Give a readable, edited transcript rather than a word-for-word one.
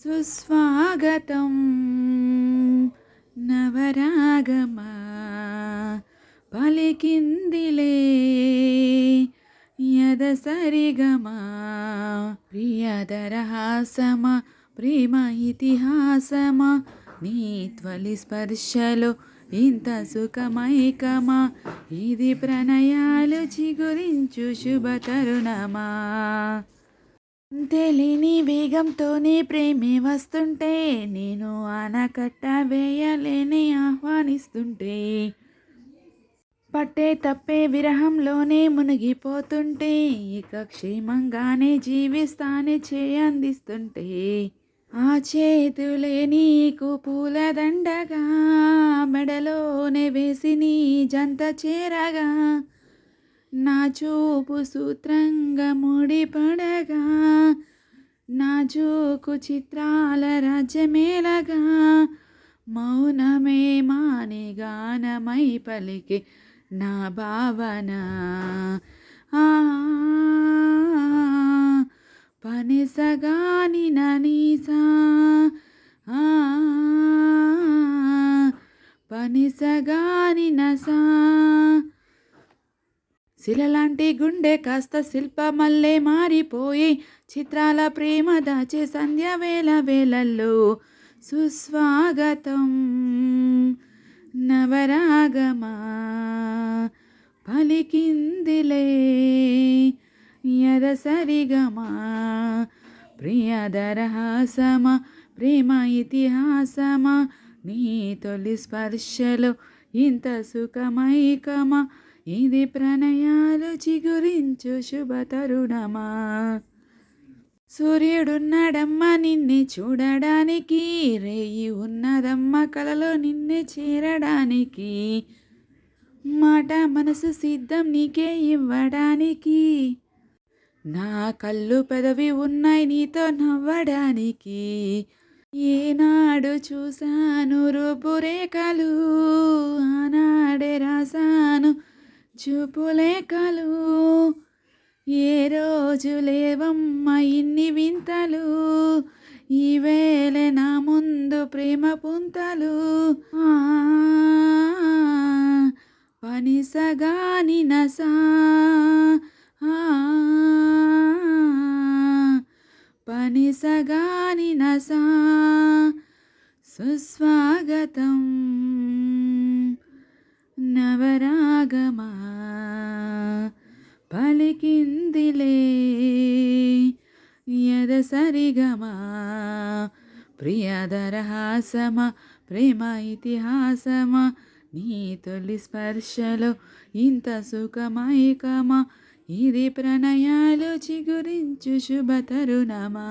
సుస్వాగతం నవరాగమా పలికిందిలే యద సరిగమా ప్రియదరహాసమా ప్రేమ ఇతిహాసమా నీ త్వలి స్పర్శలో ఇంత సుఖమైకమా ఇది ప్రణయాలు చిగురించు శుభ తరుణమా తెలియని వేగంతోనే ప్రేమే వస్తుంటే నేను ఆనకట్ట వేయలేని ఆహ్వానిస్తుంటే పట్టే తప్పే విరహంలోనే మునిగిపోతుంటే ఇక క్షేమంగానే జీవిస్తానే అందిస్తుంటే ఆ చేతులే నీకు పూలదండగా మెడలోనే వేసి నీ జంత చేరగా నా చూపు సూత్రంగా ముడిపడగా నా జోకు చిత్రాల రాజ్యమేలగా మౌనమే మాని గానమై పలికే నా భావన ఆ పనిసగాని ననీసా పనిసగాని నసా శిలలాంటి గుండె కాస్త శిల్పమల్లే మారిపోయి చిత్రాల ప్రేమ దాచే సంధ్య వేళల్లో సుస్వాగతం నవరాగమా పలికిందిలే యద సరిగమా ప్రియదరహాసమా ప్రేమ ఇతిహాసమా నీ తొలి స్పర్శలో ఇంత సుఖమైకమా ఇది ప్రణయాలు చిగురించు శుభ తరుణమా సూర్యుడున్నాడమ్మ నిన్నే చూడడానికి రేయి ఉన్నదమ్మ కలలో నిన్నే చేరడానికి మాట మనసు సిద్ధం నీకే ఇవ్వడానికి నా కళ్ళు పెదవి ఉన్నాయి నీతో నవ్వడానికి ఏనాడు చూశాను రూపురేఖలు ఆనాడే రాశాను చూపులేఖలు ఏ రోజు లేవమ్మ ఇన్ని వింతలు ఈవేళ నా ముందు ప్రేమ పుంతలు పనిసగాని నసా పనిసగాని నసా సుస్వాగతం నవరాగమా పలికిందిలే యద సరిగమా ప్రియదరహాసమా ప్రేమ ఇతిహాసమా నీ తొలి స్పర్శలో ఇంత సుఖమైకమా ఇది ప్రణయాలు చిగురించు శుభ తరుణమా.